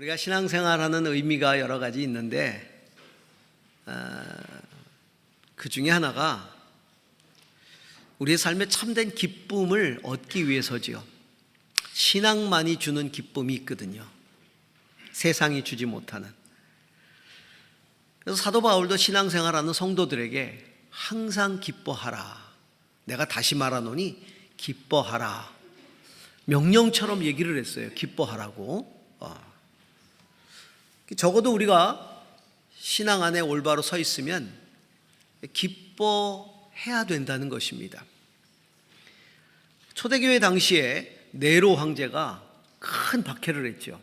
우리가 신앙생활하는 의미가 여러 가지 있는데 그 중에 하나가 우리의 삶에 참된 기쁨을 얻기 위해서지요. 신앙만이 주는 기쁨이 있거든요. 세상이 주지 못하는. 그래서 사도 바울도 신앙생활하는 성도들에게 항상 기뻐하라. 내가 다시 말하노니 기뻐하라. 명령처럼 얘기를 했어요. 기뻐하라고. 적어도 우리가 신앙 안에 올바로 서 있으면 기뻐해야 된다는 것입니다. 초대교회 당시에 네로 황제가 큰 박해를 했죠.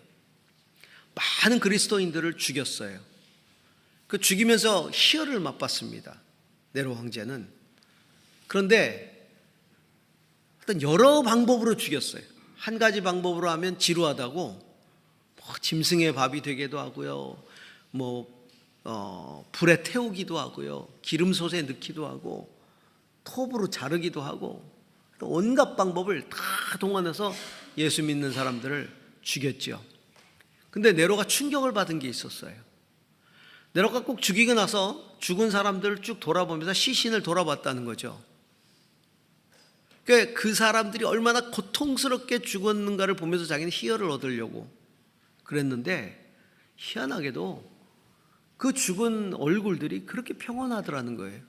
많은 그리스도인들을 죽였어요. 그 죽이면서 희열을 맛봤습니다. 네로 황제는. 그런데 어떤 여러 방법으로 죽였어요. 한 가지 방법으로 하면 지루하다고 짐승의 밥이 되기도 하고요. 불에 태우기도 하고요. 기름솥에 넣기도 하고 톱으로 자르기도 하고 온갖 방법을 다 동원해서 예수 믿는 사람들을 죽였죠. 근데 네로가 충격을 받은 게 있었어요. 네로가 꼭 죽이고 나서 죽은 사람들을 쭉 돌아보면서 시신을 돌아봤다는 거죠. 그 사람들이 얼마나 고통스럽게 죽었는가를 보면서 자기는 희열을 얻으려고 그랬는데 희한하게도 그 죽은 얼굴들이 그렇게 평온하더라는 거예요.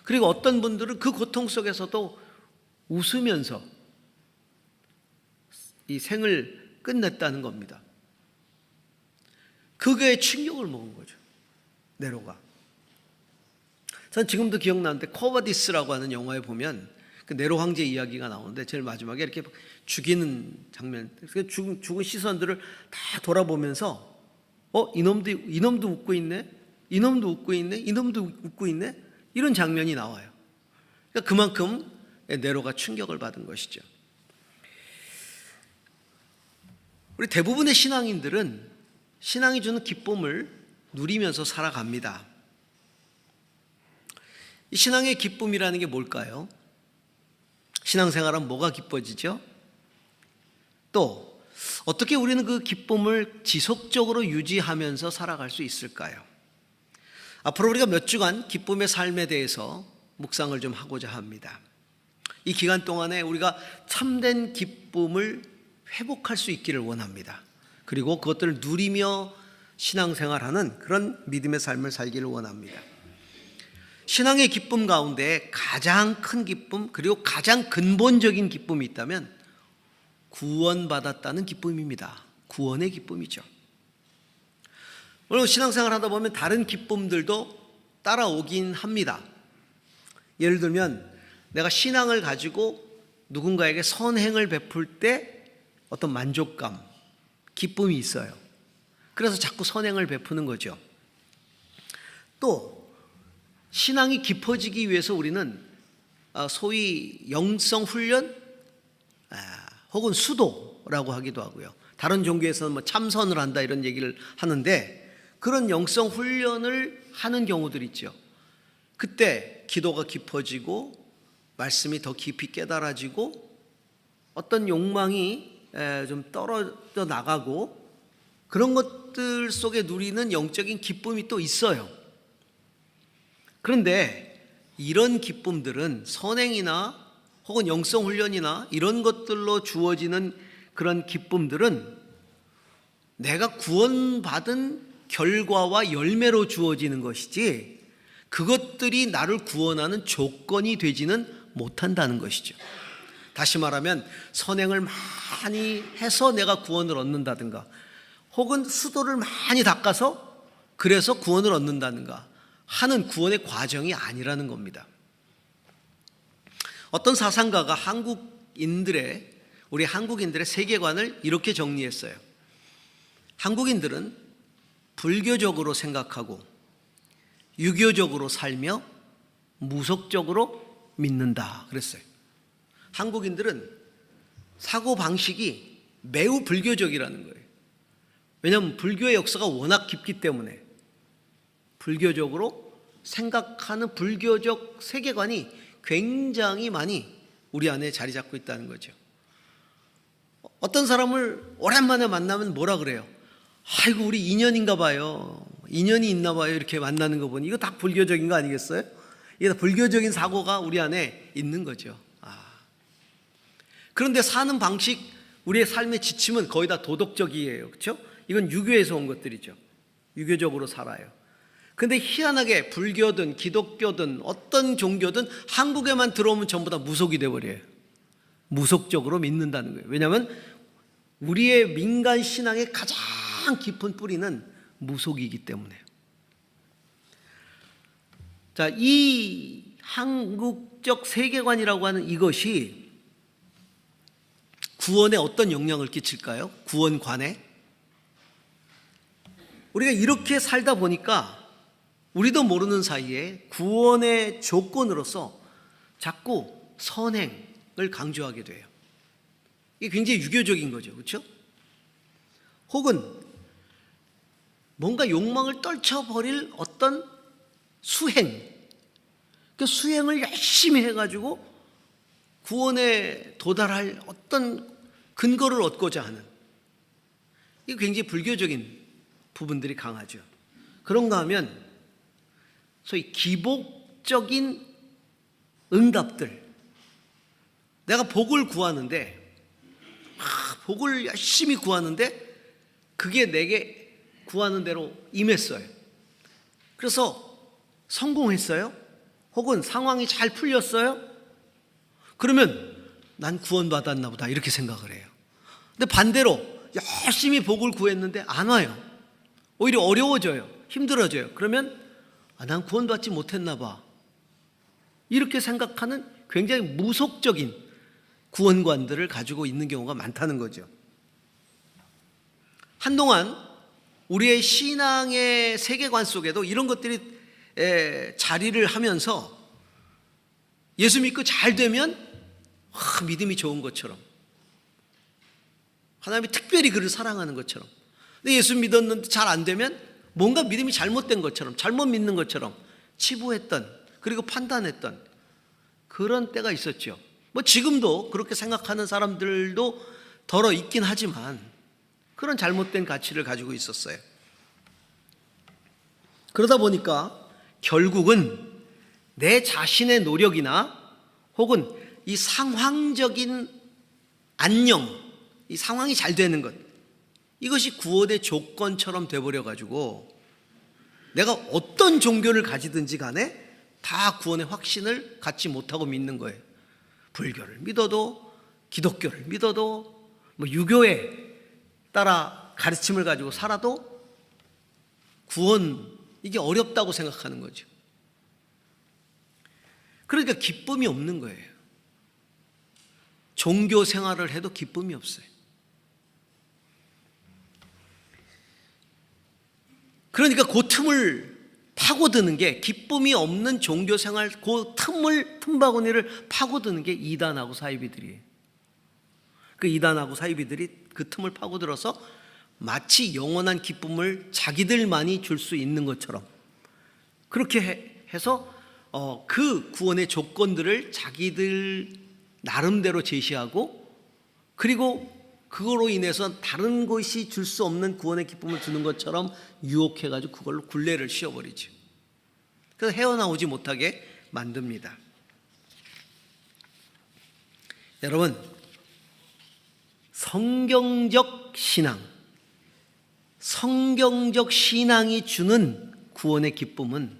그리고 어떤 분들은 그 고통 속에서도 웃으면서 이 생을 끝냈다는 겁니다. 그게 충격을 먹은 거죠. 네로가. 전 지금도 기억나는데 코바디스라고 하는 영화에 보면 그 네로 황제 이야기가 나오는데 제일 마지막에 이렇게 죽이는 장면, 죽은 시선들을 다 돌아보면서 이놈도 웃고 있네, 이놈도 웃고 있네, 이놈도 웃고 있네, 이런 장면이 나와요. 그러니까 그만큼 네로가 충격을 받은 것이죠. 우리 대부분의 신앙인들은 신앙이 주는 기쁨을 누리면서 살아갑니다. 이 신앙의 기쁨이라는 게 뭘까요? 신앙생활은 뭐가 기뻐지죠? 또 어떻게 우리는 그 기쁨을 지속적으로 유지하면서 살아갈 수 있을까요? 앞으로 우리가 몇 주간 기쁨의 삶에 대해서 묵상을 좀 하고자 합니다. 이 기간 동안에 우리가 참된 기쁨을 회복할 수 있기를 원합니다. 그리고 그것들을 누리며 신앙생활하는 그런 믿음의 삶을 살기를 원합니다. 신앙의 기쁨 가운데 가장 큰 기쁨, 그리고 가장 근본적인 기쁨이 있다면 구원받았다는 기쁨입니다. 구원의 기쁨이죠. 물론 신앙생활 하다 보면 다른 기쁨들도 따라오긴 합니다. 예를 들면 내가 신앙을 가지고 누군가에게 선행을 베풀 때 어떤 만족감, 기쁨이 있어요. 그래서 자꾸 선행을 베푸는 거죠. 또 신앙이 깊어지기 위해서 우리는 소위 영성 훈련 혹은 수도라고 하기도 하고요. 다른 종교에서는 참선을 한다 이런 얘기를 하는데 그런 영성 훈련을 하는 경우들이 있죠. 그때 기도가 깊어지고 말씀이 더 깊이 깨달아지고 어떤 욕망이 좀 떨어져 나가고 그런 것들 속에 누리는 영적인 기쁨이 또 있어요. 그런데 이런 기쁨들은 선행이나 혹은 영성훈련이나 이런 것들로 주어지는 그런 기쁨들은 내가 구원받은 결과와 열매로 주어지는 것이지 그것들이 나를 구원하는 조건이 되지는 못한다는 것이죠. 다시 말하면 선행을 많이 해서 내가 구원을 얻는다든가 혹은 수도를 많이 닦아서 그래서 구원을 얻는다든가 하는 구원의 과정이 아니라는 겁니다. 어떤 사상가가 우리 한국인들의 세계관을 이렇게 정리했어요. 한국인들은 불교적으로 생각하고 유교적으로 살며 무속적으로 믿는다 그랬어요. 한국인들은 사고방식이 매우 불교적이라는 거예요. 왜냐하면 불교의 역사가 워낙 깊기 때문에 불교적으로 생각하는 불교적 세계관이 굉장히 많이 우리 안에 자리 잡고 있다는 거죠. 어떤 사람을 오랜만에 만나면 뭐라 그래요? 아이고 우리 인연인가 봐요, 인연이 있나 봐요, 이렇게 만나는 거 보니 이거 다 불교적인 거 아니겠어요? 이게 다 불교적인 사고가 우리 안에 있는 거죠. 그런데 사는 방식, 우리의 삶의 지침은 거의 다 도덕적이에요. 그렇죠? 이건 유교에서 온 것들이죠. 유교적으로 살아요. 근데 희한하게 불교든 기독교든 어떤 종교든 한국에만 들어오면 전부 다 무속이 돼버려요. 무속적으로 믿는다는 거예요. 왜냐하면 우리의 민간 신앙의 가장 깊은 뿌리는 무속이기 때문에. 자, 이 한국적 세계관이라고 하는 이것이 구원에 어떤 영향을 끼칠까요? 구원관에? 우리가 이렇게 살다 보니까 우리도 모르는 사이에 구원의 조건으로서 자꾸 선행을 강조하게 돼요. 이게 굉장히 유교적인 거죠. 그렇죠? 혹은 뭔가 욕망을 떨쳐버릴 어떤 수행, 그 수행을 열심히 해가지고 구원에 도달할 어떤 근거를 얻고자 하는, 이게 굉장히 불교적인 부분들이 강하죠. 그런가 하면 소위 기복적인 응답들, 내가 복을 구하는데 복을 열심히 구하는데 그게 내게 구하는 대로 임했어요. 그래서 성공했어요. 혹은 상황이 잘 풀렸어요. 그러면 난 구원받았나 보다 이렇게 생각을 해요. 근데 반대로 열심히 복을 구했는데 안 와요. 오히려 어려워져요. 힘들어져요. 그러면 난 구원받지 못했나 봐 이렇게 생각하는 굉장히 무속적인 구원관들을 가지고 있는 경우가 많다는 거죠. 한동안 우리의 신앙의 세계관 속에도 이런 것들이 자리를 하면서 예수 믿고 잘 되면 믿음이 좋은 것처럼, 하나님이 특별히 그를 사랑하는 것처럼, 근데 예수 믿었는데 잘 안 되면 뭔가 믿음이 잘못된 것처럼, 잘못 믿는 것처럼 치부했던, 그리고 판단했던 그런 때가 있었죠. 뭐 지금도 그렇게 생각하는 사람들도 덜어 있긴 하지만 그런 잘못된 가치를 가지고 있었어요. 그러다 보니까 결국은 내 자신의 노력이나 혹은 이 상황적인 안녕, 이 상황이 잘 되는 것, 이것이 구원의 조건처럼 돼버려가지고 내가 어떤 종교를 가지든지 간에 다 구원의 확신을 갖지 못하고 믿는 거예요. 불교를 믿어도, 기독교를 믿어도, 뭐 유교에 따라 가르침을 가지고 살아도 구원, 이게 어렵다고 생각하는 거죠. 그러니까 기쁨이 없는 거예요. 종교 생활을 해도 기쁨이 없어요. 그러니까 그 틈을 파고드는 게, 기쁨이 없는 종교 생활 그 틈바구니를 파고드는 게 이단하고 사이비들이에요. 그 이단하고 사이비들이 그 틈을 파고들어서 마치 영원한 기쁨을 자기들만이 줄 수 있는 것처럼 그렇게 해서 그 구원의 조건들을 자기들 나름대로 제시하고, 그리고 그거로 인해서 다른 것이 줄 수 없는 구원의 기쁨을 주는 것처럼 유혹해가지고 그걸로 굴레를 씌워버리죠. 그래서 헤어나오지 못하게 만듭니다. 여러분, 성경적 신앙, 성경적 신앙이 주는 구원의 기쁨은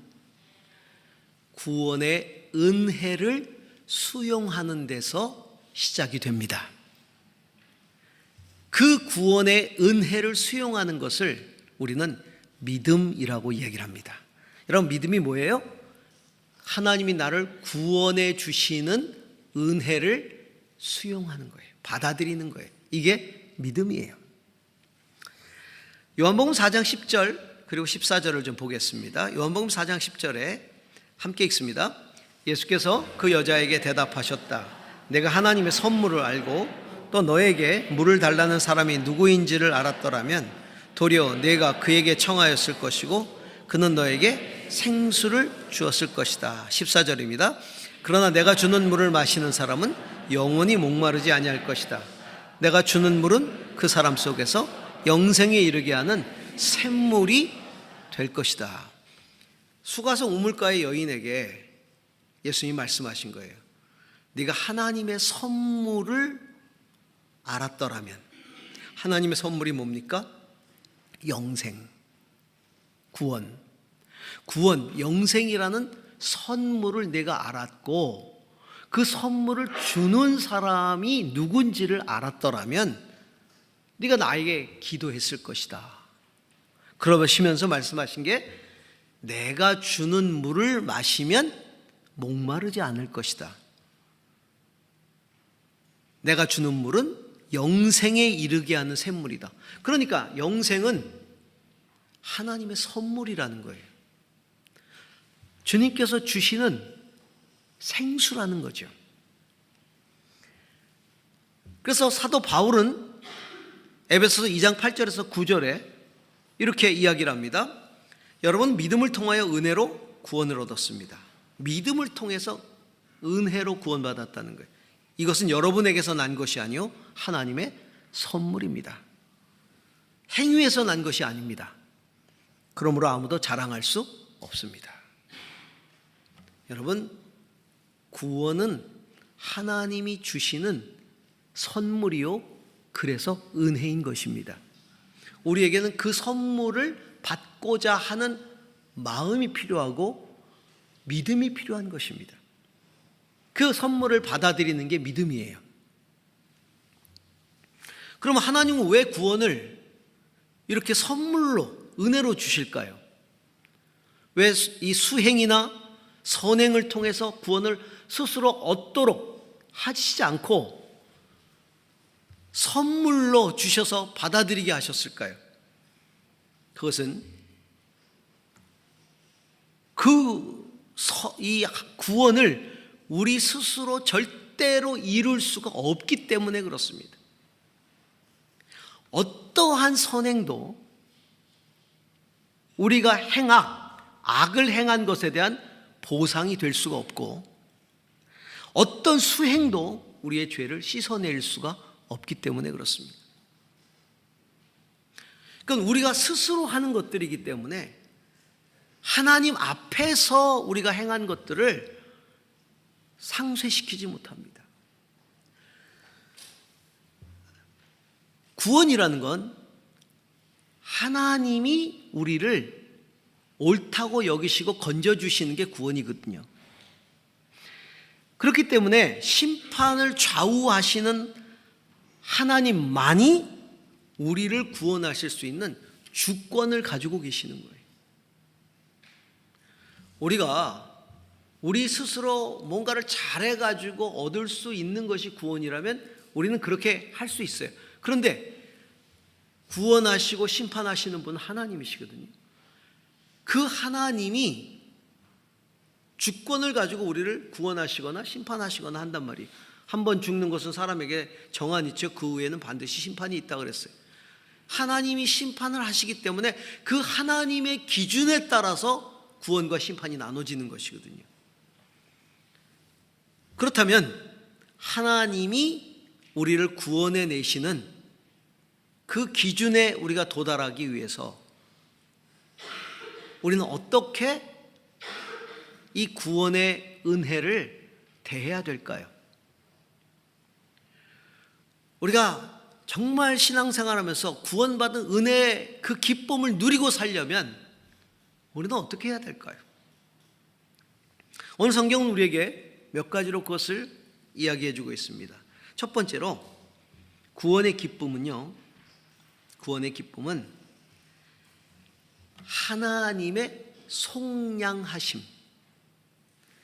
구원의 은혜를 수용하는 데서 시작이 됩니다. 그 구원의 은혜를 수용하는 것을 우리는 믿음이라고 얘기를 합니다. 여러분, 믿음이 뭐예요? 하나님이 나를 구원해 주시는 은혜를 수용하는 거예요. 받아들이는 거예요. 이게 믿음이에요. 요한복음 4장 10절 그리고 14절을 좀 보겠습니다. 요한복음 4장 10절에 함께 읽습니다. 예수께서 그 여자에게 대답하셨다. 내가 하나님의 선물을 알고 또 너에게 물을 달라는 사람이 누구인지를 알았더라면 도리어 내가 그에게 청하였을 것이고 그는 너에게 생수를 주었을 것이다. 14절입니다. 그러나 내가 주는 물을 마시는 사람은 영원히 목마르지 아니할 것이다. 내가 주는 물은 그 사람 속에서 영생에 이르게 하는 샘물이 될 것이다. 수가성 우물가의 여인에게 예수님이 말씀하신 거예요. 네가 하나님의 선물을 알았더라면. 하나님의 선물이 뭡니까? 영생, 구원, 영생이라는 선물을 내가 알았고 그 선물을 주는 사람이 누군지를 알았더라면 네가 나에게 기도했을 것이다. 그러시면서 말씀하신 게 내가 주는 물을 마시면 목마르지 않을 것이다. 내가 주는 물은 영생에 이르게 하는 샘물이다. 그러니까 영생은 하나님의 선물이라는 거예요. 주님께서 주시는 생수라는 거죠. 그래서 사도 바울은 에베소서 2장 8절에서 9절에 이렇게 이야기를 합니다. 여러분, 믿음을 통하여 은혜로 구원을 얻었습니다. 믿음을 통해서 은혜로 구원받았다는 거예요. 이것은 여러분에게서 난 것이 아니요 하나님의 선물입니다. 행위에서 난 것이 아닙니다. 그러므로 아무도 자랑할 수 없습니다. 여러분, 구원은 하나님이 주시는 선물이요 그래서 은혜인 것입니다. 우리에게는 그 선물을 받고자 하는 마음이 필요하고 믿음이 필요한 것입니다. 그 선물을 받아들이는 게 믿음이에요. 그럼 하나님은 왜 구원을 이렇게 선물로, 은혜로 주실까요? 왜 이 수행이나 선행을 통해서 구원을 스스로 얻도록 하시지 않고 선물로 주셔서 받아들이게 하셨을까요? 그것은 이 구원을 우리 스스로 절대로 이룰 수가 없기 때문에 그렇습니다. 어떠한 선행도 우리가 악을 행한 것에 대한 보상이 될 수가 없고 어떤 수행도 우리의 죄를 씻어낼 수가 없기 때문에 그렇습니다. 그러니까 우리가 스스로 하는 것들이기 때문에 하나님 앞에서 우리가 행한 것들을 상쇄시키지 못합니다. 구원이라는 건 하나님이 우리를 옳다고 여기시고 건져주시는 게 구원이거든요. 그렇기 때문에 심판을 좌우하시는 하나님만이 우리를 구원하실 수 있는 주권을 가지고 계시는 거예요. 우리가 우리 스스로 뭔가를 잘해가지고 얻을 수 있는 것이 구원이라면 우리는 그렇게 할 수 있어요. 그런데 구원하시고 심판하시는 분은 하나님이시거든요. 그 하나님이 주권을 가지고 우리를 구원하시거나 심판하시거나 한단 말이에요. 한 번 죽는 것은 사람에게 정한 있죠. 그 후에는 반드시 심판이 있다고 그랬어요. 하나님이 심판을 하시기 때문에 그 하나님의 기준에 따라서 구원과 심판이 나눠지는 것이거든요. 그렇다면 하나님이 우리를 구원해 내시는 그 기준에 우리가 도달하기 위해서 우리는 어떻게 이 구원의 은혜를 대해야 될까요? 우리가 정말 신앙생활하면서 구원받은 은혜의 그 기쁨을 누리고 살려면 우리는 어떻게 해야 될까요? 오늘 성경은 우리에게 몇 가지로 그것을 이야기해 주고 있습니다. 첫 번째로 구원의 기쁨은 하나님의 속량하심,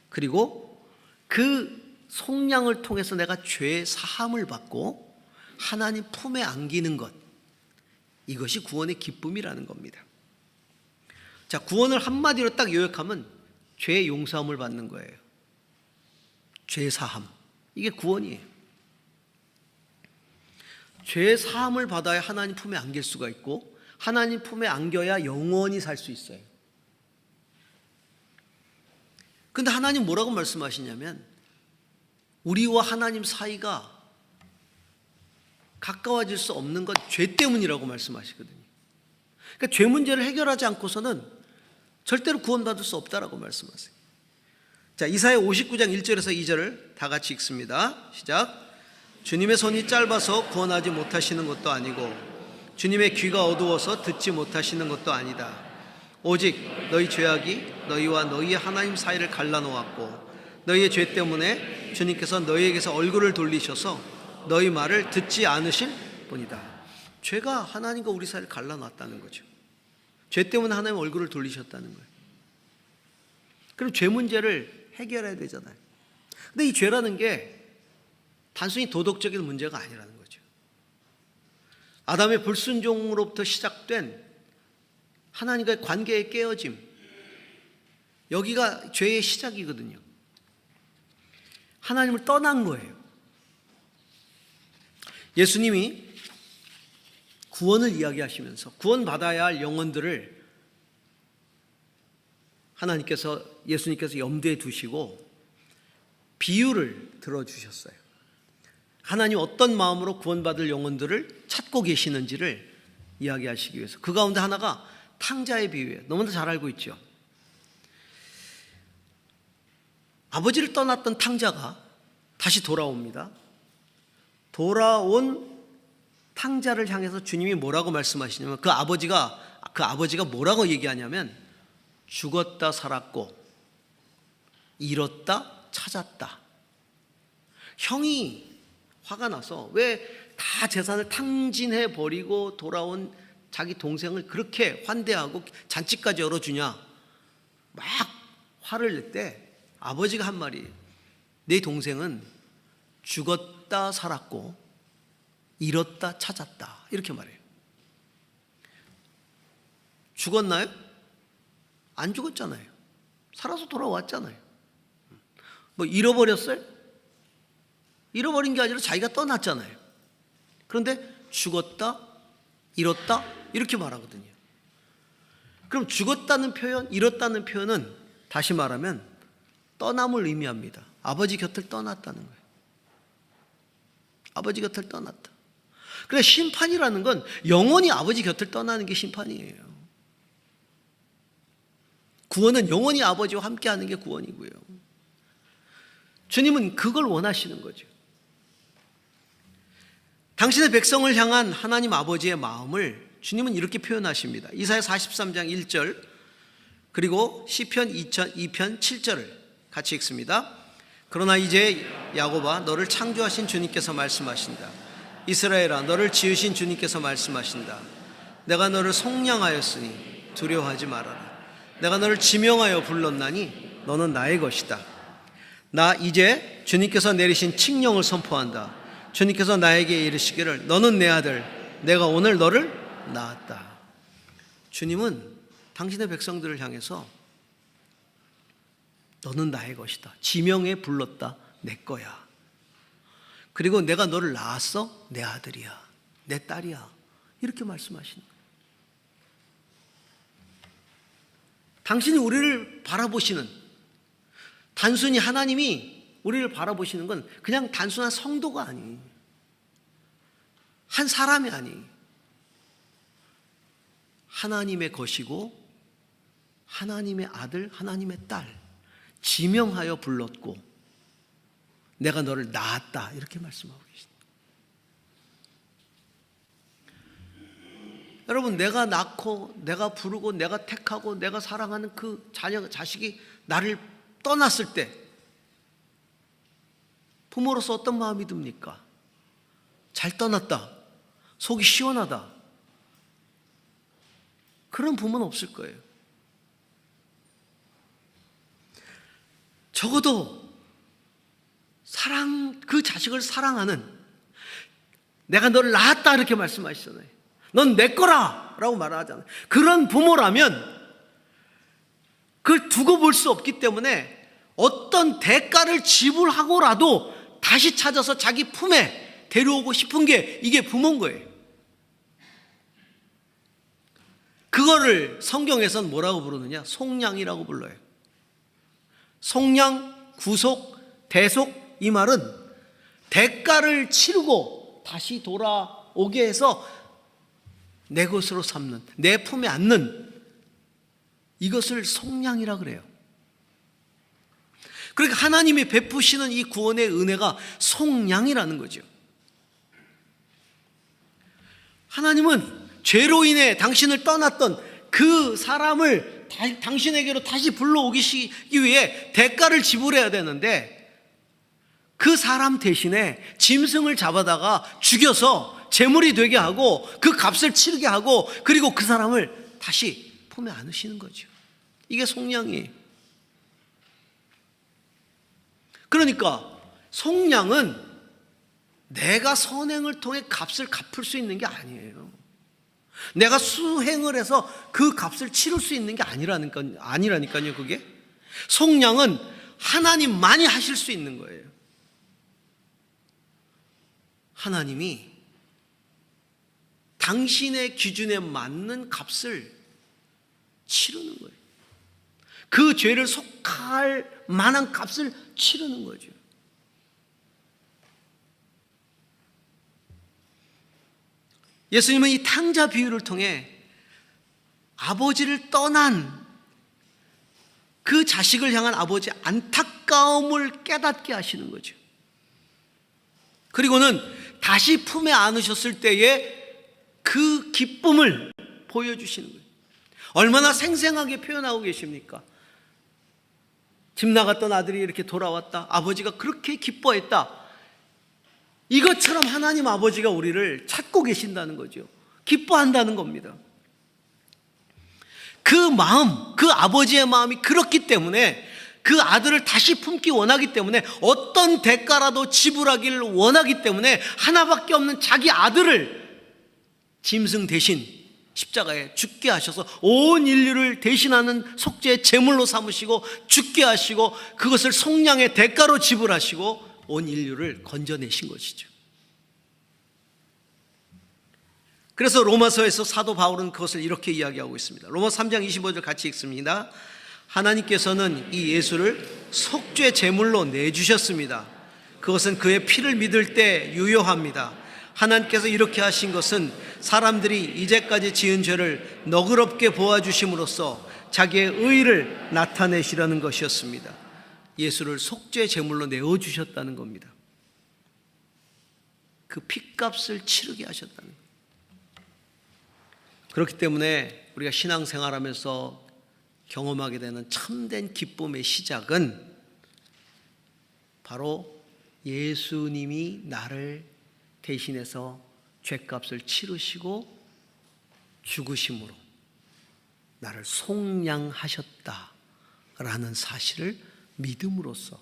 그리고 그 속량을 통해서 내가 죄 사함을 받고 하나님 품에 안기는 것, 이것이 구원의 기쁨이라는 겁니다. 자, 구원을 한마디로 딱 요약하면 죄 용서함을 받는 거예요. 죄 사함, 이게 구원이에요. 죄 사함을 받아야 하나님 품에 안길 수가 있고 하나님 품에 안겨야 영원히 살 수 있어요. 근데 하나님 뭐라고 말씀하시냐면 우리와 하나님 사이가 가까워질 수 없는 건 죄 때문이라고 말씀하시거든요. 그러니까 죄 문제를 해결하지 않고서는 절대로 구원받을 수 없다라고 말씀하세요. 자, 이사야 59장 1절에서 2절을 다 같이 읽습니다. 시작. 주님의 손이 짧아서 구원하지 못하시는 것도 아니고 주님의 귀가 어두워서 듣지 못하시는 것도 아니다. 오직 너희 죄악이 너희와 너희의 하나님 사이를 갈라놓았고 너희의 죄 때문에 주님께서 너희에게서 얼굴을 돌리셔서 너희 말을 듣지 않으실 뿐이다. 죄가 하나님과 우리 사이를 갈라놨다는 거죠. 죄 때문에 하나님 얼굴을 돌리셨다는 거예요. 그럼 죄 문제를 해결해야 되잖아요. 근데 이 죄라는 게 단순히 도덕적인 문제가 아니라는 거죠. 아담의 불순종으로부터 시작된 하나님과의 관계의 깨어짐, 여기가 죄의 시작이거든요. 하나님을 떠난 거예요. 예수님이 구원을 이야기하시면서 구원받아야 할 영혼들을 예수님께서 염두에 두시고 비유를 들어주셨어요. 하나님 어떤 마음으로 구원받을 영혼들을 찾고 계시는지를 이야기하시기 위해서. 그 가운데 하나가 탕자의 비유예요. 너무나 잘 알고 있죠. 아버지를 떠났던 탕자가 다시 돌아옵니다. 돌아온 탕자를 향해서 주님이 뭐라고 말씀하시냐면 그 아버지가 뭐라고 얘기하냐면 죽었다 살았고 잃었다 찾았다. 형이 화가 나서 왜 다 재산을 탕진해 버리고 돌아온 자기 동생을 그렇게 환대하고 잔치까지 열어주냐 막 화를 낼 때 아버지가 한 말이 내 동생은 죽었다 살았고 잃었다 찾았다 이렇게 말해요. 죽었나요? 안 죽었잖아요. 살아서 돌아왔잖아요. 뭐 잃어버렸어요? 잃어버린 게 아니라 자기가 떠났잖아요. 그런데 죽었다, 잃었다 이렇게 말하거든요. 그럼 죽었다는 표현, 잃었다는 표현은 다시 말하면 떠남을 의미합니다. 아버지 곁을 떠났다는 거예요. 아버지 곁을 떠났다. 그래서 심판이라는 건 영원히 아버지 곁을 떠나는 게 심판이에요. 구원은 영원히 아버지와 함께하는 게 구원이고요. 주님은 그걸 원하시는 거죠. 당신의 백성을 향한 하나님 아버지의 마음을 주님은 이렇게 표현하십니다. 이사야 43장 1절 그리고 시편 2편 7절을 같이 읽습니다. 그러나 이제 야곱아 너를 창조하신 주님께서 말씀하신다. 이스라엘아 너를 지으신 주님께서 말씀하신다. 내가 너를 속량하였으니 두려워하지 말아라. 내가 너를 지명하여 불렀나니 너는 나의 것이다. 나 이제 주님께서 내리신 칙령을 선포한다. 주님께서 나에게 이르시기를 너는 내 아들 내가 오늘 너를 낳았다. 주님은 당신의 백성들을 향해서 너는 나의 것이다. 지명해 불렀다. 내 거야. 그리고 내가 너를 낳았어. 내 아들이야. 내 딸이야. 이렇게 말씀하시는 거예요. 당신이 우리를 바라보시는, 단순히 하나님이 우리를 바라보시는 건 그냥 단순한 성도가 아니, 한 사람이 아니, 하나님의 것이고 하나님의 아들, 하나님의 딸, 지명하여 불렀고 내가 너를 낳았다 이렇게 말씀하고 계십니다. 여러분, 내가 낳고 내가 부르고 내가 택하고 내가 사랑하는 그 자식이 나를 떠났을 때 부모로서 어떤 마음이 듭니까? 잘 떠났다, 속이 시원하다, 그런 부모는 없을 거예요. 적어도 그 자식을 사랑하는, 내가 너를 낳았다 이렇게 말씀하시잖아요. 넌 내 거라 라고 말하잖아요. 그런 부모라면 그걸 두고 볼 수 없기 때문에 어떤 대가를 지불하고라도 다시 찾아서 자기 품에 데려오고 싶은 게 이게 부모인 거예요. 그거를 성경에서는 뭐라고 부르느냐? 속량이라고 불러요. 속량, 구속, 대속, 이 말은 대가를 치르고 다시 돌아오게 해서 내 것으로 삼는, 내 품에 안는, 이것을 속량이라 그래요. 그러니까 하나님이 베푸시는 이 구원의 은혜가 속량이라는 거죠. 하나님은 죄로 인해 당신을 떠났던 그 사람을 당신에게로 다시 불러오기 위해 대가를 지불해야 되는데, 그 사람 대신에 짐승을 잡아다가 죽여서 제물이 되게 하고 그 값을 치르게 하고, 그리고 그 사람을 다시 품에 안으시는 거죠. 이게 속량이에요. 그러니까 속량은 내가 선행을 통해 값을 갚을 수 있는 게 아니에요. 내가 수행을 해서 그 값을 치를 수 있는 게 아니라니까요. 그게 속량은 하나님만이 하실 수 있는 거예요. 하나님이 당신의 기준에 맞는 값을 치르는 거예요. 그 죄를 속할 만한 값을 치르는 거죠. 예수님은 이 탕자 비유를 통해 아버지를 떠난 그 자식을 향한 아버지의 안타까움을 깨닫게 하시는 거죠. 그리고는 다시 품에 안으셨을 때의 그 기쁨을 보여주시는 거예요. 얼마나 생생하게 표현하고 계십니까? 집 나갔던 아들이 이렇게 돌아왔다. 아버지가 그렇게 기뻐했다. 이것처럼 하나님 아버지가 우리를 찾고 계신다는 거죠. 기뻐한다는 겁니다. 그 마음, 그 아버지의 마음이 그렇기 때문에, 그 아들을 다시 품기 원하기 때문에, 어떤 대가라도 지불하기를 원하기 때문에 하나밖에 없는 자기 아들을 짐승 대신 십자가에 죽게 하셔서 온 인류를 대신하는 속죄의 제물로 삼으시고 죽게 하시고, 그것을 속량의 대가로 지불하시고 온 인류를 건져내신 것이죠. 그래서 로마서에서 사도 바울은 그것을 이렇게 이야기하고 있습니다. 로마서 3장 25절 같이 읽습니다. 하나님께서는 이 예수를 속죄 제물로 내주셨습니다. 그것은 그의 피를 믿을 때 유효합니다. 하나님께서 이렇게 하신 것은 사람들이 이제까지 지은 죄를 너그럽게 보아주심으로써 자기의 의를 나타내시려는 것이었습니다. 예수를 속죄 제물로 내어주셨다는 겁니다. 그 핏값을 치르게 하셨다는 겁니다. 그렇기 때문에 우리가 신앙생활하면서 경험하게 되는 참된 기쁨의 시작은 바로 예수님이 나를 대신해서 죄값을 치르시고 죽으심으로 나를 속량하셨다라는 사실을 믿음으로써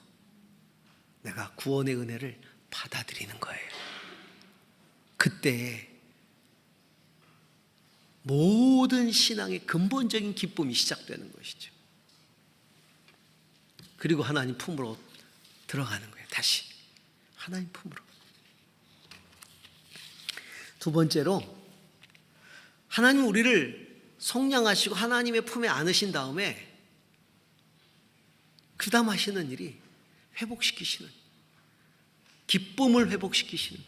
내가 구원의 은혜를 받아들이는 거예요. 그때 모든 신앙의 근본적인 기쁨이 시작되는 것이죠. 그리고 하나님 품으로 들어가는 거예요. 다시 하나님 품으로. 두 번째로, 하나님 우리를 속량하시고 하나님의 품에 안으신 다음에 그 다음 하시는 일이 회복시키시는, 기쁨을 회복시키시는,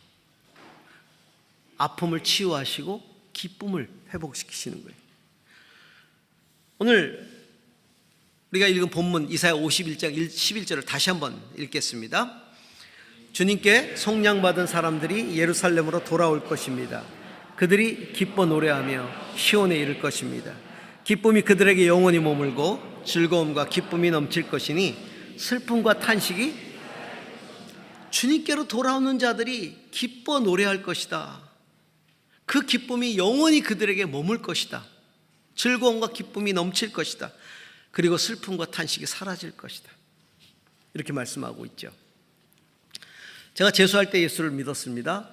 아픔을 치유하시고 기쁨을 회복시키시는 거예요. 오늘 우리가 읽은 본문 이사야 51장 11절을 다시 한번 읽겠습니다. 주님께 속량받은 사람들이 예루살렘으로 돌아올 것입니다. 그들이 기뻐 노래하며 시온에 이를 것입니다. 기쁨이 그들에게 영원히 머물고 즐거움과 기쁨이 넘칠 것이니 슬픔과 탄식이, 주님께로 돌아오는 자들이 기뻐 노래할 것이다. 그 기쁨이 영원히 그들에게 머물 것이다. 즐거움과 기쁨이 넘칠 것이다. 그리고 슬픔과 탄식이 사라질 것이다. 이렇게 말씀하고 있죠. 제가 재수할 때 예수를 믿었습니다.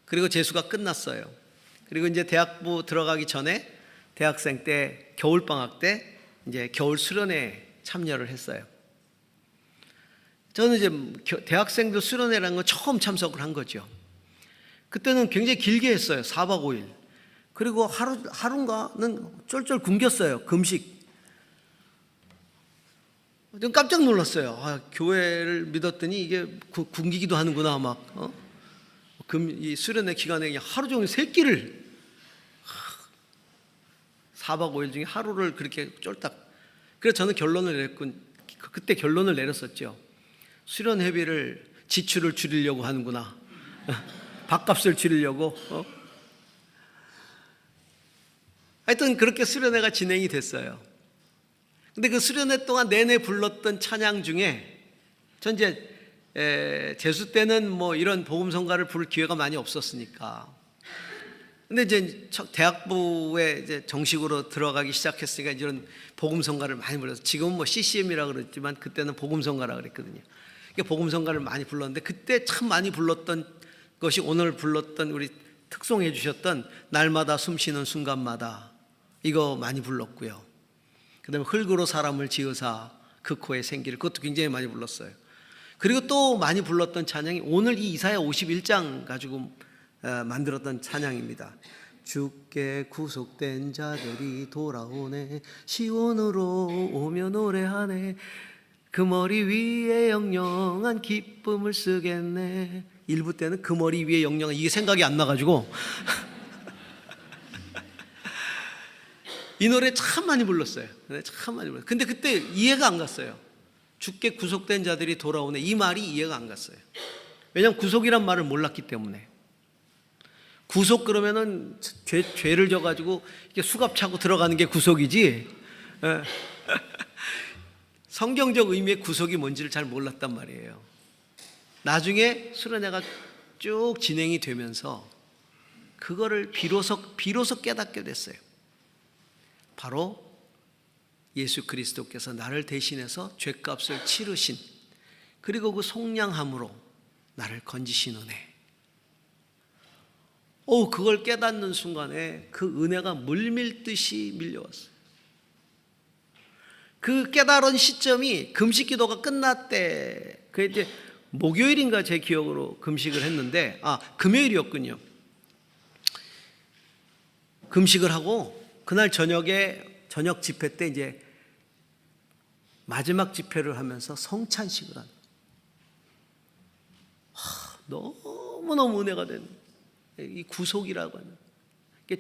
그리고 재수가 끝났어요. 그리고 이제 대학부 들어가기 전에 대학생 때 겨울방학 때 이제 겨울 수련회 참여를 했어요. 저는 이제 대학생들 수련회라는 건 처음 참석을 한 거죠. 그때는 굉장히 길게 했어요. 4박 5일. 그리고 하루인가는 쫄쫄 굶겼어요. 금식. 좀 깜짝 놀랐어요. 교회를 믿었더니 이게 굶기기도 하는구나. 이 수련회 기간에 그냥 하루 종일 세 끼를 4박 5일 중에 하루를 그렇게 쫄딱. 그래서 저는 결론을 내렸군. 그때 결론을 내렸었죠. 수련회비를 지출을 줄이려고 하는구나. 밥값을 줄이려고. 하여튼 그렇게 수련회가 진행이 됐어요. 근데 그 수련회 동안 내내 불렀던 찬양 중에 전 이제 재수 때는 뭐 이런 복음성가를 부를 기회가 많이 없었으니까. 근데 이제 대학부에 이제 정식으로 들어가기 시작했으니까 이런 복음성가를 많이 불러서 지금은 뭐 CCM이라고 그랬지만 그때는 복음성가라고 그랬거든요. 복음성가를 많이 불렀는데 그때 참 많이 불렀던 것이 오늘 불렀던 우리 특송해 주셨던 날마다 숨쉬는 순간마다 이거 많이 불렀고요. 그다음에 흙으로 사람을 지으사 그 코에 생기를, 그것도 굉장히 많이 불렀어요. 그리고 또 많이 불렀던 찬양이 오늘 이 이사야 51장 가지고 만들었던 찬양입니다. 주께 구속된 자들이 돌아오네, 시온으로 오며 노래하네, 그 머리 위에 영영한 기쁨을 쓰겠네. 일부 때는 그 머리 위에 영영한, 이게 생각이 안 나가지고 이 노래 참 많이 불렀어요. 참 많이 불렀어요. 근데 그때 이해가 안 갔어요. 주께 구속된 자들이 돌아오네, 이 말이 이해가 안 갔어요. 왜냐하면 구속이란 말을 몰랐기 때문에. 구속 그러면은 죄를 져가지고 이렇게 수갑 차고 들어가는 게 구속이지, 성경적 의미의 구속이 뭔지를 잘 몰랐단 말이에요. 나중에 수련회가 쭉 진행이 되면서 그거를 비로소 깨닫게 됐어요. 바로 예수 그리스도께서 나를 대신해서 죄값을 치르신, 그리고 그 속량함으로 나를 건지신 은혜. 그걸 깨닫는 순간에 그 은혜가 물밀듯이 밀려왔어요. 그 깨달은 시점이 금식 기도가 끝났대. 그 이제 목요일인가 제 기억으로 금식을 했는데, 금요일이었군요. 금식을 하고 그날 저녁에 저녁 집회 때 이제 마지막 집회를 하면서 성찬식을 하는, 너무너무 은혜가 된 이 구속이라고 하는,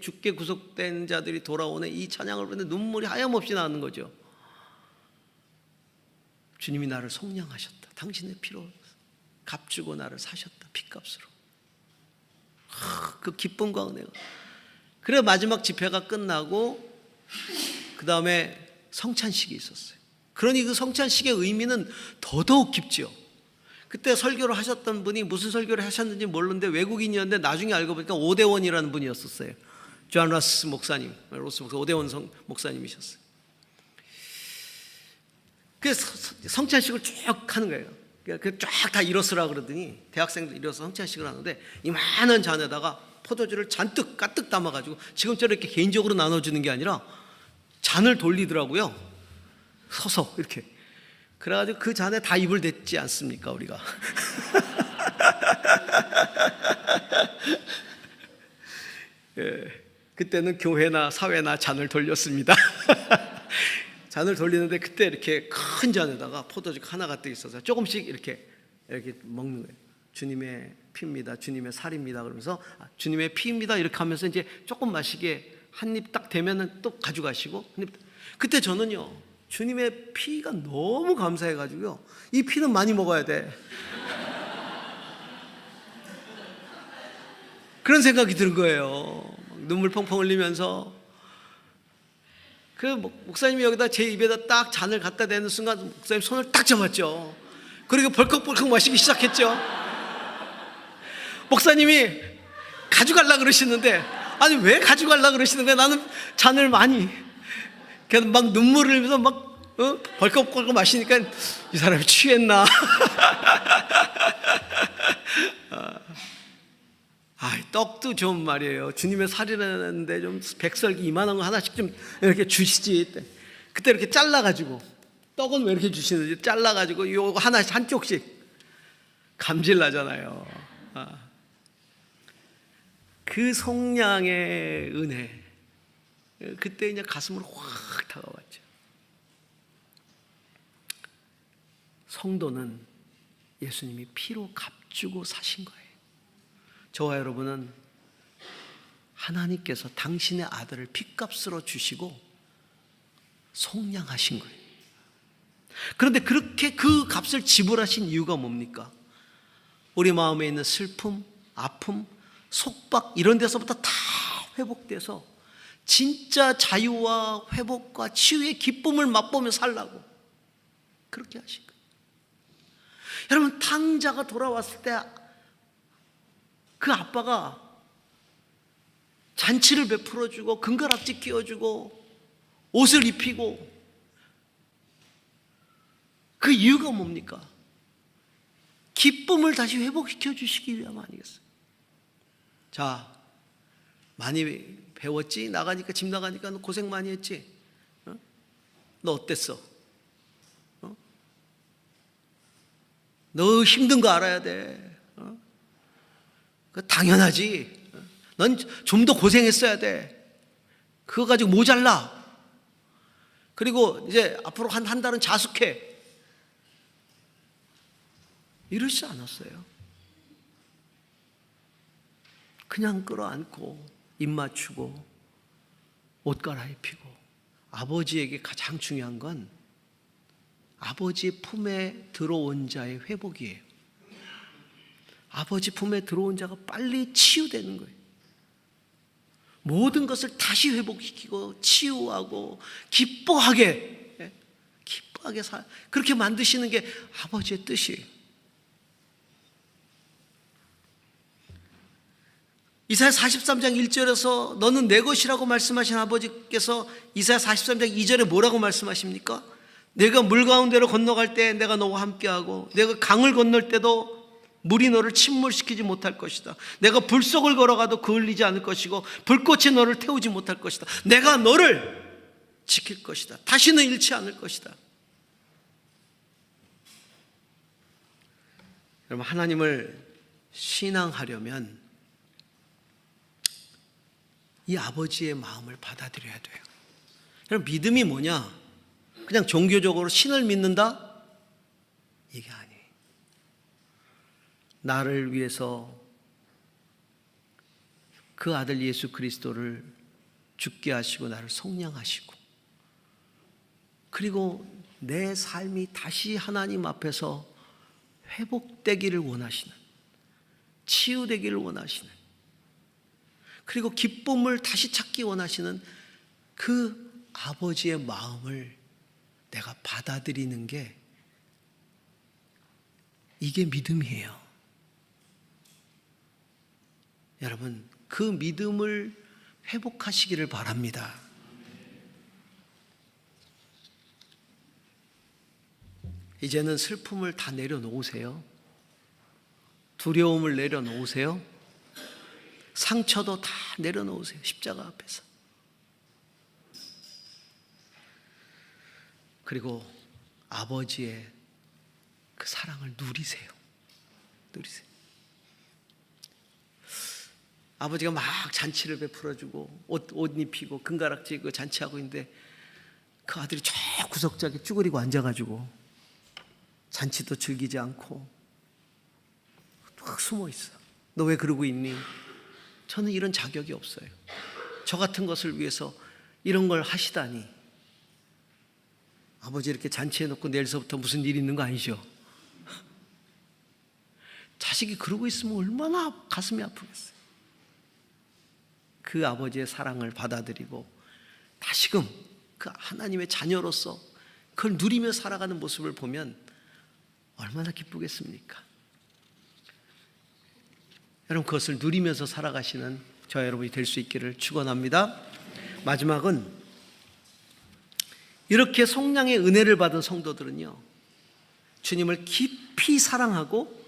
주께 구속된 자들이 돌아오네, 이 찬양을 부르는데 눈물이 하염없이 나는 거죠. 주님이 나를 속량하셨다. 당신의 피로 값주고 나를 사셨다. 피값으로. 그 기쁨과 은혜가. 그래 마지막 집회가 끝나고 그 다음에 성찬식이 있었어요. 그러니 그 성찬식의 의미는 더더욱 깊죠. 그때 설교를 하셨던 분이 무슨 설교를 하셨는지 모르는데 외국인이었는데 나중에 알고 보니까 오대원이라는 분이었었어요. 존 로스 목사님, 오대원 목사님이셨어요. 그래서 성찬식을 쭉 하는 거예요. 쫙 다 일어서라 그러더니 대학생들 일어서 성찬식을 하는데 이만한 잔에다가 포도주를 잔뜩 가득 담아가지고 지금처럼 이렇게 개인적으로 나눠주는 게 아니라 잔을 돌리더라고요. 서서 이렇게. 그래가지고 그 잔에 다 입을 댔지 않습니까 우리가. 그때는 교회나 사회나 잔을 돌렸습니다. 잔을 돌리는데 그때 이렇게 큰 잔에다가 포도주 하나 가득 있어서 조금씩 이렇게 먹는 거예요. 주님의 피입니다, 주님의 살입니다 그러면서 주님의 피입니다 이렇게 하면서 이제 조금 마시게 한 입 딱 되면은 또 가져가시고 한 입. 그때 저는요 주님의 피가 너무 감사해가지고요, 이 피는 많이 먹어야 돼 그런 생각이 드는 거예요. 눈물 펑펑 흘리면서. 그 목사님이 여기다 제 입에다 딱 잔을 갖다 대는 순간 목사님 손을 딱 잡았죠. 그리고 벌컥벌컥 마시기 시작했죠. 목사님이 가져가려고 그러시는데, 아니 왜 가져가려고 그러시는 거야? 나는 잔을 많이, 그냥 막 눈물을 흘리면서 막 벌컥벌컥 마시니까 이 사람이 취했나. 떡도 좀 말이에요, 주님의 살이라는데 좀 백설기 이만한 거 하나씩 좀 이렇게 주시지. 그때 이렇게 잘라가지고, 떡은 왜 이렇게 주시는지 잘라가지고 요거 하나씩 한쪽씩 감질 나잖아요. 그 속량의 은혜, 그때 이제 가슴으로 확 다가왔죠. 성도는 예수님이 피로 값주고 사신 거예요. 저와 여러분은 하나님께서 당신의 아들을 핏값으로 주시고 속량하신 거예요. 그런데 그렇게 그 값을 지불하신 이유가 뭡니까? 우리 마음에 있는 슬픔, 아픔, 속박 이런 데서부터 다 회복돼서 진짜 자유와 회복과 치유의 기쁨을 맛보며 살라고 그렇게 하신 거예요. 여러분, 탕자가 돌아왔을 때 그 아빠가 잔치를 베풀어주고 금가락지 끼워주고 옷을 입히고, 그 이유가 뭡니까? 기쁨을 다시 회복시켜 주시기 위함 아니겠어요? 자, 많이 배웠지? 나가니까, 집 나가니까 너 고생 많이 했지? 너 어땠어? 너 힘든 거 알아야 돼. 당연하지. 넌 좀 더 고생했어야 돼. 그거 가지고 모자라. 그리고 이제 앞으로 한 달은 자숙해. 이러지 않았어요. 그냥 끌어안고 입 맞추고 옷 갈아입히고. 아버지에게 가장 중요한 건 아버지 품에 들어온 자의 회복이에요. 아버지 품에 들어온 자가 빨리 치유되는 거예요. 모든 것을 다시 회복시키고 치유하고 기뻐하게 그렇게 만드시는 게 아버지의 뜻이에요. 이사야 43장 1절에서 너는 내 것이라고 말씀하신 아버지께서 이사야 43장 2절에 뭐라고 말씀하십니까? 내가 물 가운데로 건너갈 때 내가 너와 함께하고 내가 강을 건널 때도 물이 너를 침몰시키지 못할 것이다. 내가 불 속을 걸어가도 그을리지 않을 것이고 불꽃이 너를 태우지 못할 것이다. 내가 너를 지킬 것이다. 다시는 잃지 않을 것이다. 여러분, 하나님을 신앙하려면 이 아버지의 마음을 받아들여야 돼요. 여러분, 믿음이 뭐냐? 그냥 종교적으로 신을 믿는다? 이게 아니에요. 나를 위해서 그 아들 예수 그리스도를 죽게 하시고 나를 속량하시고, 그리고 내 삶이 다시 하나님 앞에서 회복되기를 원하시는, 치유되기를 원하시는, 그리고 기쁨을 다시 찾기 원하시는 그 아버지의 마음을 내가 받아들이는 게, 이게 믿음이에요. 여러분, 그 믿음을 회복하시기를 바랍니다. 이제는 슬픔을 다 내려놓으세요. 두려움을 내려놓으세요. 상처도 다 내려놓으세요. 십자가 앞에서. 그리고 아버지의 그 사랑을 누리세요. 누리세요. 아버지가 막 잔치를 베풀어주고 옷 입히고 금가락지 입고 잔치하고 있는데 그 아들이 저 구석작에 쭈그리고 앉아가지고 잔치도 즐기지 않고 막 숨어 있어. 너 왜 그러고 있니? 저는 이런 자격이 없어요. 저 같은 것을 위해서 이런 걸 하시다니. 아버지 이렇게 잔치해놓고 내일서부터 무슨 일 있는 거 아니죠? 자식이 그러고 있으면 얼마나 가슴이 아프겠어요. 그 아버지의 사랑을 받아들이고 다시금 그 하나님의 자녀로서 그걸 누리며 살아가는 모습을 보면 얼마나 기쁘겠습니까? 여러분, 그것을 누리면서 살아가시는 저와 여러분이 될 수 있기를 축원합니다. 마지막은 이렇게 속량의 은혜를 받은 성도들은요, 주님을 깊이 사랑하고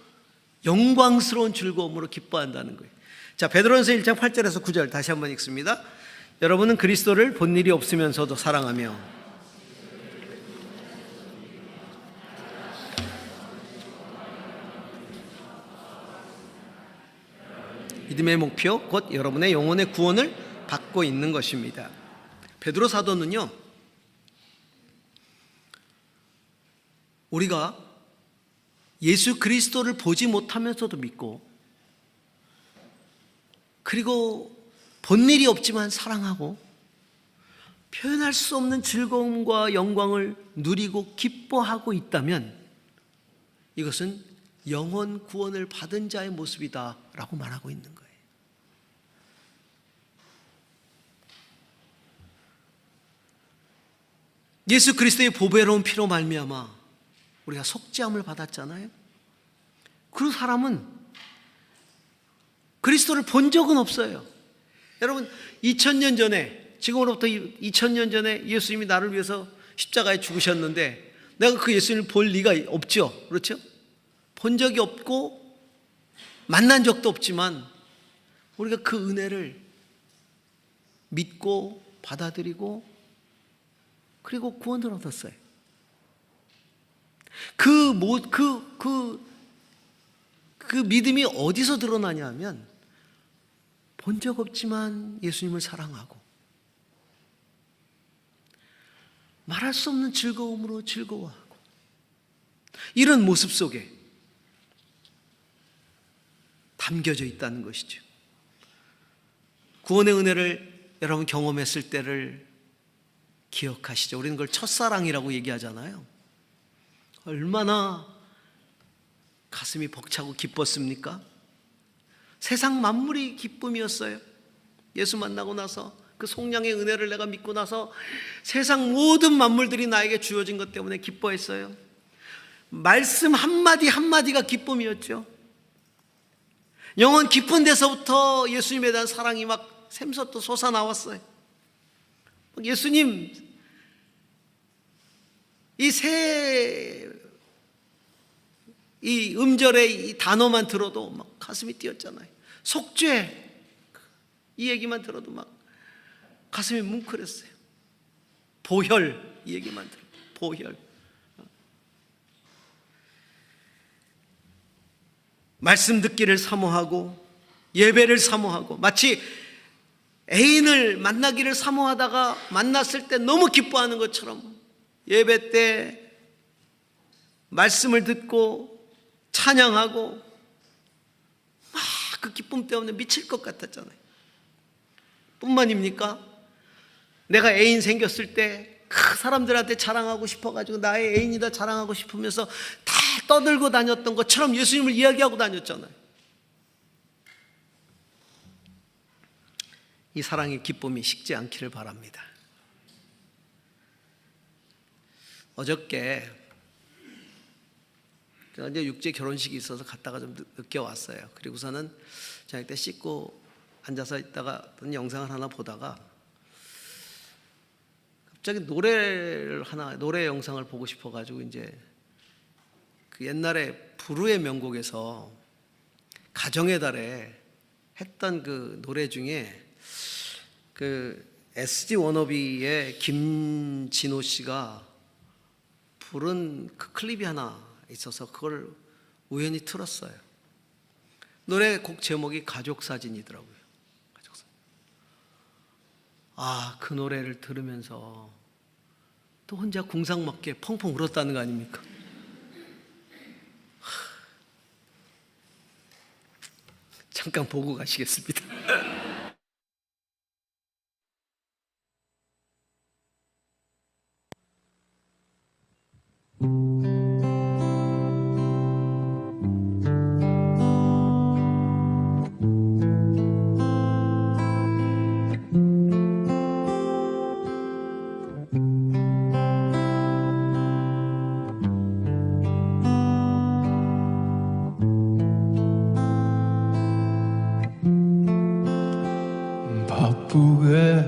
영광스러운 즐거움으로 기뻐한다는 거예요. 자, 베드로전서 1장 8절에서 9절 다시 한번 읽습니다. 여러분은 그리스도를 본 일이 없으면서도 사랑하며 믿음의 목표 곧 여러분의 영혼의 구원을 받고 있는 것입니다. 베드로 사도는요, 우리가 예수 그리스도를 보지 못하면서도 믿고 그리고 본 일이 없지만 사랑하고 표현할 수 없는 즐거움과 영광을 누리고 기뻐하고 있다면 이것은 영혼 구원을 받은 자의 모습이다 라고 말하고 있는 거예요. 예수 그리스도의 보배로운 피로 말미암아 우리가 속죄함을 받았잖아요. 그 사람은 그리스도를 본 적은 없어요. 여러분 2000년 전에, 지금으로부터 2000년 전에 예수님이 나를 위해서 십자가에 죽으셨는데 내가 그 예수님을 볼 리가 없죠. 그렇죠? 본 적이 없고 만난 적도 없지만 우리가 그 은혜를 믿고 받아들이고 그리고 구원을 얻었어요. 그 믿음이 어디서 드러나냐 하면 본 적 없지만 예수님을 사랑하고 말할 수 없는 즐거움으로 즐거워하고 이런 모습 속에 담겨져 있다는 것이죠. 구원의 은혜를 여러분 경험했을 때를 기억하시죠? 우리는 그걸 첫사랑이라고 얘기하잖아요. 얼마나 가슴이 벅차고 기뻤습니까? 세상 만물이 기쁨이었어요. 예수 만나고 나서 그 속량의 은혜를 내가 믿고 나서 세상 모든 만물들이 나에게 주어진 것 때문에 기뻐했어요. 말씀 한마디 한마디가 기쁨이었죠. 영혼 깊은 데서부터 예수님에 대한 사랑이 막 샘솟도 솟아나왔어요. 예수님 이 음절의 이 단어만 들어도 막 가슴이 뛰었잖아요. 속죄 이 얘기만 들어도 막 가슴이 뭉클했어요. 보혈 이 얘기만 들어도 보혈. 말씀 듣기를 사모하고 예배를 사모하고 마치 애인을 만나기를 사모하다가 만났을 때 너무 기뻐하는 것처럼 예배 때 말씀을 듣고 찬양하고 막 그 기쁨 때문에 미칠 것 같았잖아요. 뿐만입니까? 내가 애인 생겼을 때 사람들한테 자랑하고 싶어가지고 나의 애인이다 자랑하고 싶으면서 다 떠들고 다녔던 것처럼 예수님을 이야기하고 다녔잖아요. 이 사랑의 기쁨이 식지 않기를 바랍니다. 어저께 제가 이제 육제 결혼식이 있어서 갔다가 좀 늦게 왔어요. 그리고서는 저녁 때 씻고 앉아서 있다가 어떤 영상을 하나 보다가 갑자기 노래 영상을 보고 싶어가지고 이제 그 옛날에 부르의 명곡에서 가정의 달에 했던 그 노래 중에 그 SG 워너비의 김진호 씨가 부른 그 클립이 하나 있어서 그걸 우연히 틀었어요. 노래 곡 제목이 가족사진이더라고요. 가족사진. 그 노래를 들으면서 또 혼자 궁상맞게 펑펑 울었다는 거 아닙니까? 잠깐 보고 가시겠습니다. 바쁘게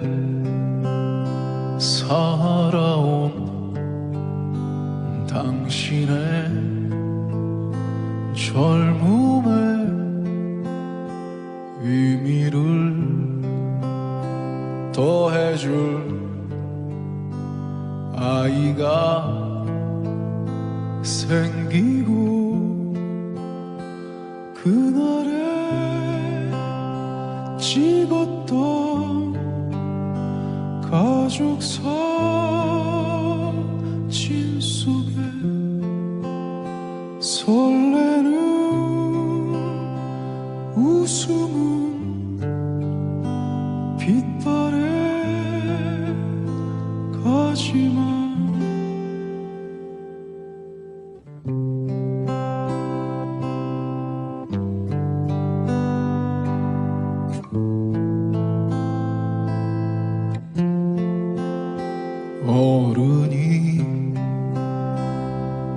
살아온 당신의 젊음의 의미를 더해줄 아이가 생기고 그날에 찍었던 가족 사진 속에 설레는 웃음은 빛바래 가지마. 어른이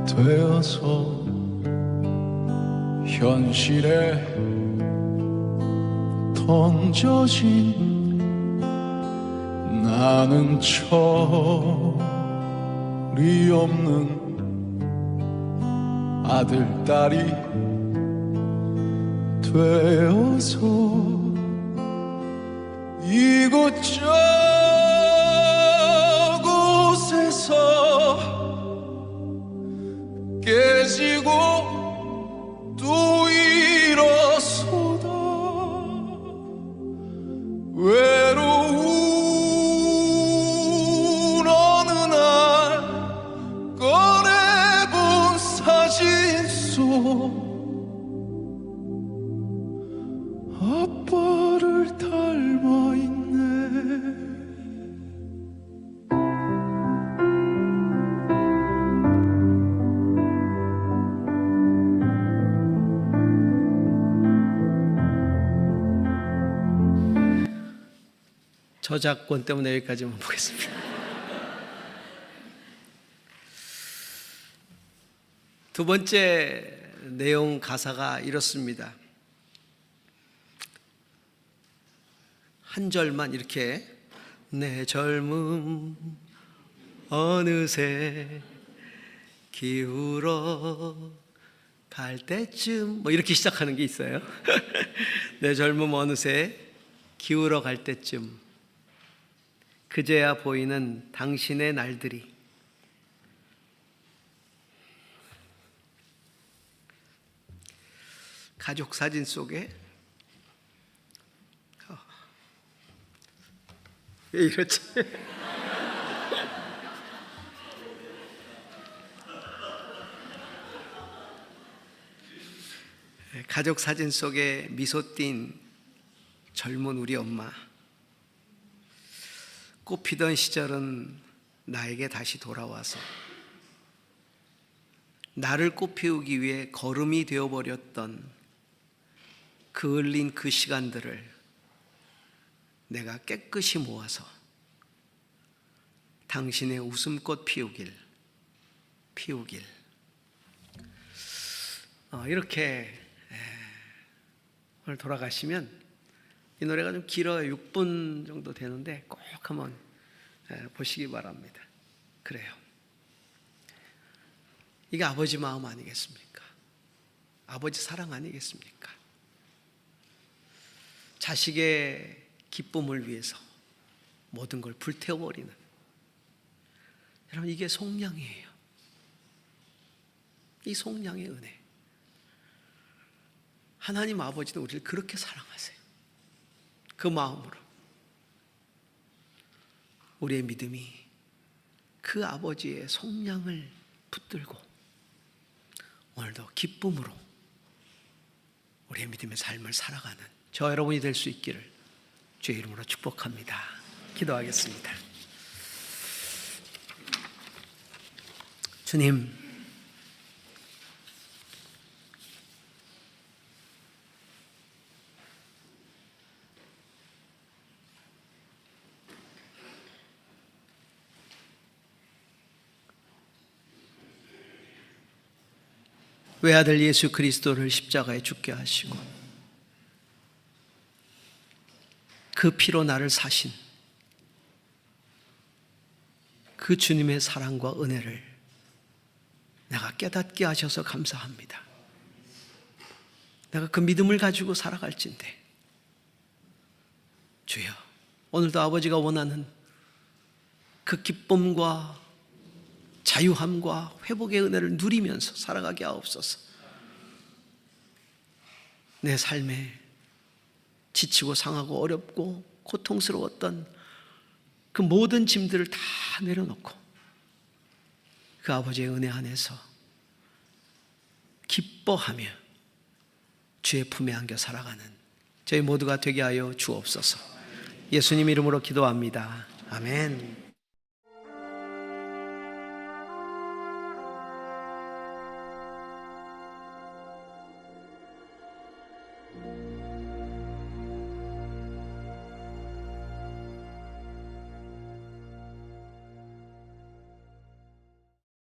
되어서 현실에 던져진 나는 철이 없는 아들, 딸이 되어서 이곳저곳에서 깨지고 또 일어서다 외로운 어느 날 꺼내본 사진 속 아빠를 닮아 있네. 저작권 때문에 여기까지만 보겠습니다. 두 번째 내용 가사가 이렇습니다. 한 절만 이렇게 내 젊음 어느새 기울어 갈 때쯤 뭐 이렇게 시작하는 게 있어요. 내 젊음 어느새 기울어 갈 때쯤 그제야 보이는 당신의 날들이 가족 사진 속에 왜 이렇지? 가족 사진 속에 미소 띈 젊은 우리 엄마. 꽃피던 시절은 나에게 다시 돌아와서 나를 꽃피우기 위해 걸음이 되어버렸던 그 흘린 그 시간들을 내가 깨끗이 모아서 당신의 웃음꽃 피우길 이렇게 오늘 돌아가시면 이 노래가 좀 길어요. 6분 정도 되는데 꼭 한번 보시기 바랍니다. 그래요. 이게 아버지 마음 아니겠습니까? 아버지 사랑 아니겠습니까? 자식의 기쁨을 위해서 모든 걸 불태워버리는, 여러분 이게 속량이에요. 이 속량의 은혜. 하나님 아버지도 우리를 그렇게 사랑하세요. 그 마음으로 우리의 믿음이 그 아버지의 속량을 붙들고 오늘도 기쁨으로 우리의 믿음의 삶을 살아가는 저 여러분이 될 수 있기를 주의 이름으로 축복합니다. 기도하겠습니다. 주님, 외아들 예수 그리스도를 십자가에 죽게 하시고 그 피로 나를 사신 그 주님의 사랑과 은혜를 내가 깨닫게 하셔서 감사합니다. 내가 그 믿음을 가지고 살아갈진대 주여, 오늘도 아버지가 원하는 그 기쁨과 자유함과 회복의 은혜를 누리면서 살아가게 하옵소서. 내 삶에 지치고 상하고 어렵고 고통스러웠던 그 모든 짐들을 다 내려놓고 그 아버지의 은혜 안에서 기뻐하며 주의 품에 안겨 살아가는 저희 모두가 되게 하여 주옵소서. 예수님 이름으로 기도합니다. 아멘.